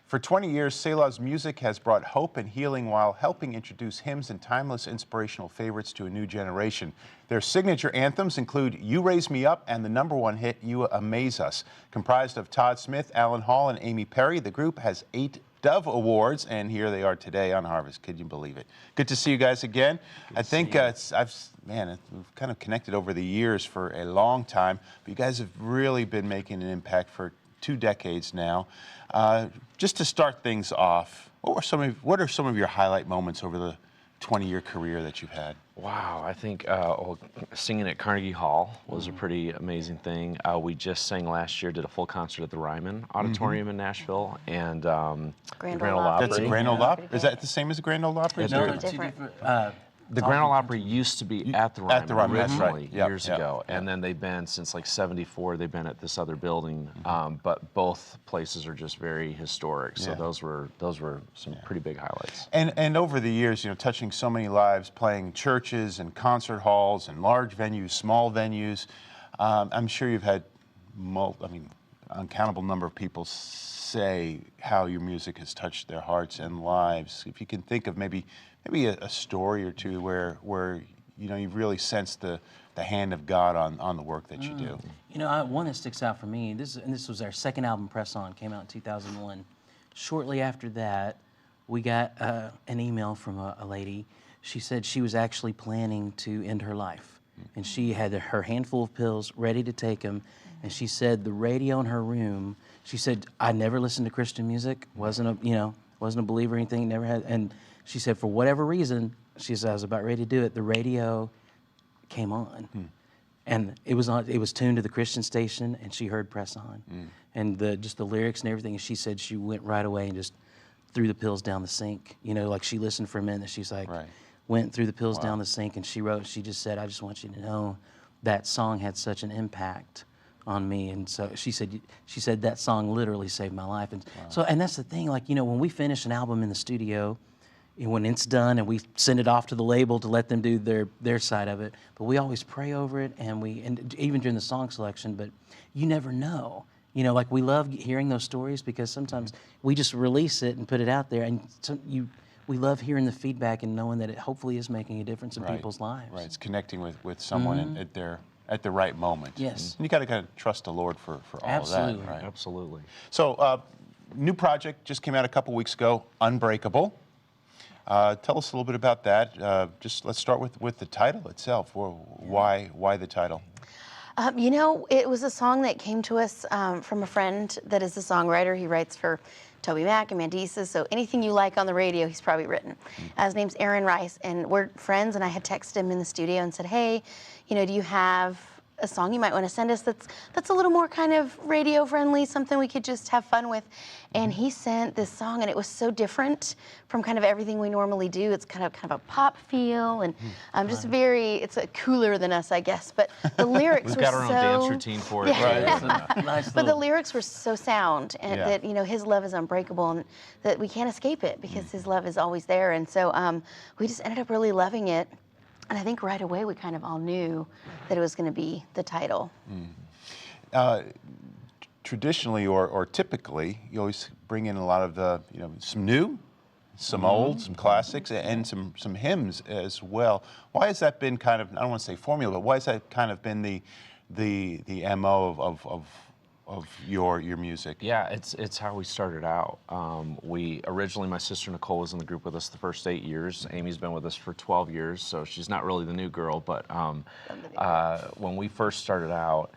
For 20 years, Selah's music has brought hope and healing while helping introduce hymns and timeless inspirational favorites to a new generation. Their signature anthems include You Raise Me Up and the #1 hit, You Amaze Us. Comprised of Todd Smith, Alan Hall, and Amy Perry, the group has 8 Dove Awards, and here they are today on Harvest. Could you believe it? Good to see you guys again. I think we've kind of connected over the years for a long time, but you guys have really been making an impact for 2 decades now. Just to start things off, what are some of your highlight moments over the 20-year career that you've had? Wow, I think singing at Carnegie Hall was a pretty amazing thing. We just sang last year, did a full concert at the Ryman Auditorium in Nashville, and Grand Ole Ole Opry. That's a Grand Ole Opry? Is that the same as the Grand Ole Opry? No, it's different. The Grand Ole Opry used to be at the Ryman, At the Ryman, that's right. originally, Yep, years yep, ago, yep. and then they've been, since like '74, they've been at this other building, but both places are just very historic, so Yeah. those were some pretty big highlights. And over the years, touching so many lives, playing churches and concert halls and large venues, small venues, I'm sure you've had, uncountable number of people say how your music has touched their hearts and lives. If you can think of maybe a story or two where you've really sensed the hand of God on the work that you do. One that sticks out for me, this was our second album, Press On, came out in 2001. Shortly after that, we got an email from a lady. She said she was actually planning to end her life. And she had her handful of pills ready to take them. And she said the radio in her room, she said, I never listened to Christian music, wasn't a believer or anything, never had, and she said, for whatever reason, she said, I was about ready to do it. The radio came on, and it was tuned to the Christian station, and she heard Press On, and just the lyrics and everything. And she said she went right away and just threw the pills down the sink. Like she listened for a minute. She's like, went through the pills down the sink, and she wrote. She just said, I just want you to know that song had such an impact on me. And so she said that song literally saved my life. And and that's the thing. Like when we finish an album in the studio, when it's done and we send it off to the label to let them do their side of it, but we always pray over it, and even during the song selection, but you never know. Like we love hearing those stories because sometimes we just release it and put it out there, and we love hearing the feedback and knowing that it hopefully is making a difference in people's lives. Right, it's connecting with someone at the right moment. Yes. And you got to kind of trust the Lord for all of that. Right? Absolutely. So, new project just came out a couple weeks ago, Unbreakable. Tell us a little bit about that. Let's start with the title itself. Why the title? It was a song that came to us from a friend that is a songwriter. He writes for Toby Mac and Mandisa, so anything you like on the radio, he's probably written. His name's Aaron Rice, and we're friends, and I had texted him in the studio and said, hey, do you have a song you might want to send us that's a little more kind of radio friendly, something we could just have fun with? And he sent this song, and it was so different from kind of everything we normally do. It's kind of a pop feel, and just it's cooler than us, I guess. But the lyrics We've were got our own dance routine for it. Nice but the lyrics were so sound, and that his love is unbreakable, and that we can't escape it because his love is always there. And so we just ended up really loving it. And I think right away we kind of all knew that it was going to be the title. Traditionally or typically, you always bring in a lot of the, some new, some old, some classics, and some hymns as well. Why has that been kind of, I don't want to say formula, but why has that kind of been the MO of your music? Yeah, it's how we started out. We originally, my sister Nicole was in the group with us the first 8 years. Amy's been with us for 12 years, so she's not really the new girl. But when we first started out,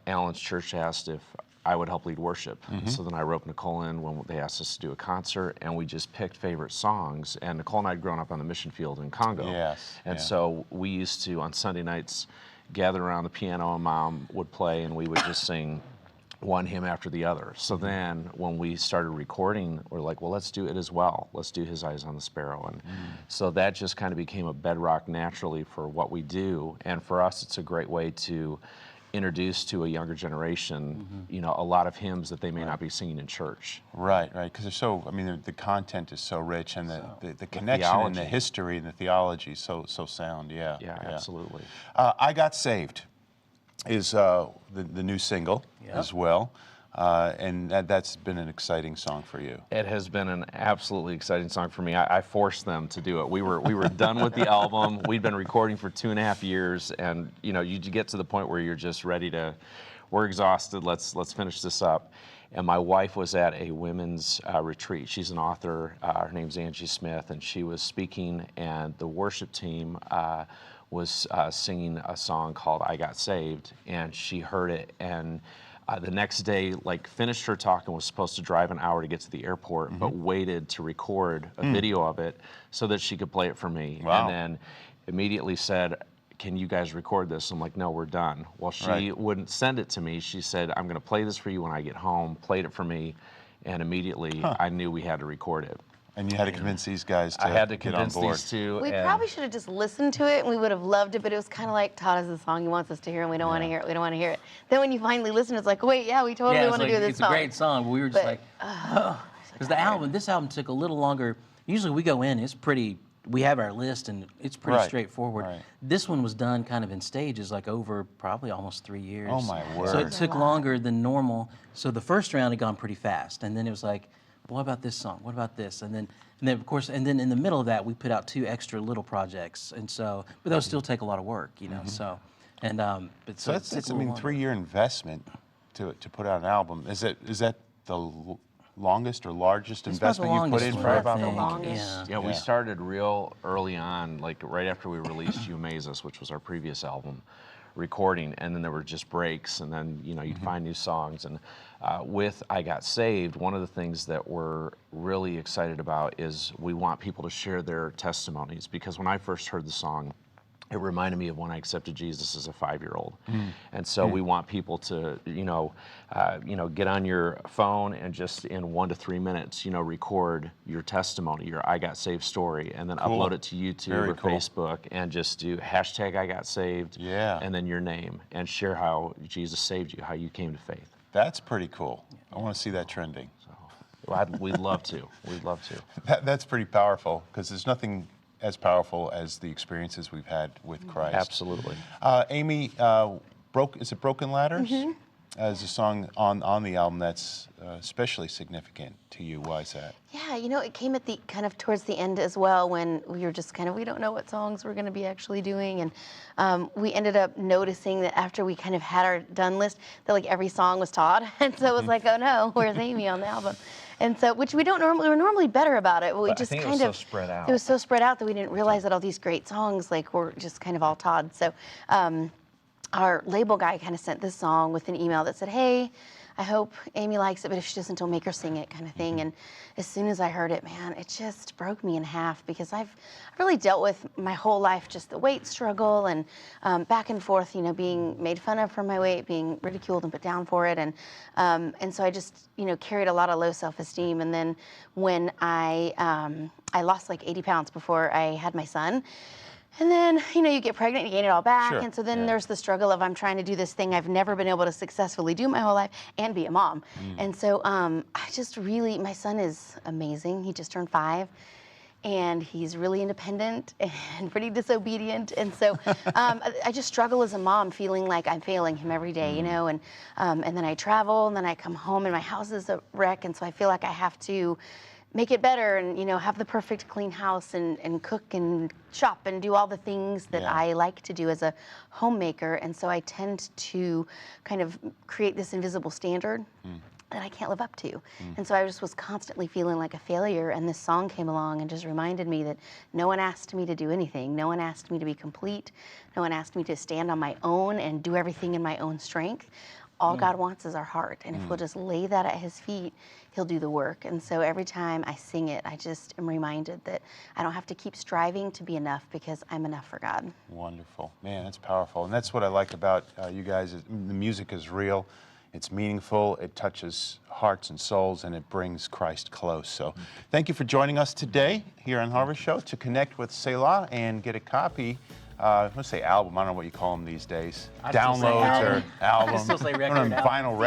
Alan's church asked if I would help lead worship. So then I roped Nicole in when they asked us to do a concert, and we just picked favorite songs. And Nicole and I had grown up on the mission field in Congo. So we used to, on Sunday nights, gather around the piano, and Mom would play, and we would just sing one hymn after the other. So then when we started recording, we're like, well, let's do it as well. Let's do His Eyes on the Sparrow. And so that just kind of became a bedrock naturally for what we do. And for us, it's a great way to introduce to a younger generation, a lot of hymns that they may not be singing in church. Right, because they're so, the content is so rich, and the connection and the history and the theology is so sound, yeah. Absolutely. I Got Saved is the new single as well. and that's been an exciting song for you. It has been an absolutely exciting song for me. I forced them to do it. We were done with the album. We'd been recording for 2.5 years, and you get to the point where you're just ready to. We're exhausted. Let's finish this up. And my wife was at a women's retreat. She's an author. Her name's Angie Smith, and she was speaking, and the worship team was singing a song called "I Got Saved," and she heard it, and the next day, finished her talk and was supposed to drive an hour to get to the airport, but waited to record a video of it so that she could play it for me. Wow. And then immediately said, "Can you guys record this?" I'm like, "No, we're done." Well, she wouldn't send it to me. She said, "I'm going to play this for you when I get home." Played it for me, and immediately I knew we had to record it. And you had to convince these guys to I had to get on convince board. these two. We and probably should have just listened to it and we would have loved it, but it was kind of like Todd has the song he wants us to hear and we don't want to hear it. We don't want to hear it. Then when you finally listen, it's like, wait, yeah, we totally it's want to like, do this it's song. a great song, but we were just But, because this album took a little longer. Usually we go in, we have our list and it's pretty Right, straightforward. right. This one was done kind of in stages, over probably almost 3 years. Oh, my So word. it took longer than normal. So the first round had gone pretty fast, and then it was like, what about this song? What about this? And then of course, and then in the middle of that, we put out 2 extra little projects, and so, but those still take a lot of work, So, and but So it's that's a I mean, little 3-year investment to put out an album. Is that the longest or largest It's about the investment you put longest in one, for I an album? The think. longest. Yeah, we started real early on, right after we released You Amaze Us, which was our previous album, recording, and then there were just breaks, and then you'd find new songs. And with I Got Saved, one of the things that we're really excited about is we want people to share their testimonies, because when I first heard the song, it reminded me of when I accepted Jesus as a 5-year-old. And so we want people to, get on your phone and just in 1 to 3 minutes, record your testimony, your I Got Saved story, and then upload it to YouTube Very or cool. Facebook, and just do hashtag I Got Saved, Yeah. and then your name, and share how Jesus saved you, how you came to faith. That's pretty cool. I want to see that trending. We'd love to. We'd love to. That's pretty powerful, because there's nothing as powerful as the experiences we've had with Christ. Absolutely. Amy, is it Broken Ladders? As a song on the album that's especially significant to you. Why is that? Yeah, it came at the kind of towards the end as well, when we were just we don't know what songs we're going to be actually doing, and we ended up noticing that after we kind of had our done list, that every song was Todd, and so it was like, oh no, where's Amy on the album? And so, which we don't normally, we're normally better about it, but we But I just think it kind was of so spread out. It was so spread out that we didn't realize that all these great songs were just kind of all Todd. So. Our label guy kind of sent this song with an email that said, hey, I hope Amy likes it, but if she doesn't, don't make her sing it, kind of thing. And as soon as I heard it, man, it just broke me in half, because I've really dealt with my whole life just the weight struggle and back and forth, being made fun of for my weight, being ridiculed and put down for it. And so I just, carried a lot of low self-esteem. And then when I lost 80 pounds before I had my son. And then, you get pregnant, you gain it all back. Sure. And so then there's the struggle of I'm trying to do this thing I've never been able to successfully do my whole life and be a mom. And so I just really, my son is amazing. He just turned 5. And he's really independent and pretty disobedient. And so I just struggle as a mom, feeling like I'm failing him every day, and then I travel, and then I come home and my house is a wreck. And so I feel like I have to make it better and, have the perfect clean house and cook and shop and do all the things that I like to do as a homemaker. And so I tend to kind of create this invisible standard that I can't live up to. And so I just was constantly feeling like a failure. And this song came along and just reminded me that no one asked me to do anything. No one asked me to be complete. No one asked me to stand on my own and do everything in my own strength. All God wants is our heart. And if we'll just lay that at his feet, he'll do the work. And so every time I sing it, I just am reminded that I don't have to keep striving to be enough, because I'm enough for God. Wonderful. Man, that's powerful. And that's what I like about you guys. The music is real. It's meaningful. It touches hearts and souls, and it brings Christ close. So thank you for joining us today here on Harvest Show. To connect with Selah and get a copy, let's say album, I don't know what you call them these days. I'd still say Downloads or album. I'd still say I don't know, record, vinyl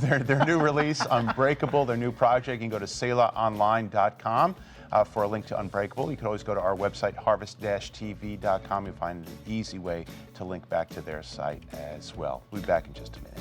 records. Their new release, Unbreakable, their new project. You can go to selahonline.com for a link to Unbreakable. You can always go to our website, harvest-tv.com. You'll find an easy way to link back to their site as well. We'll be back in just a minute.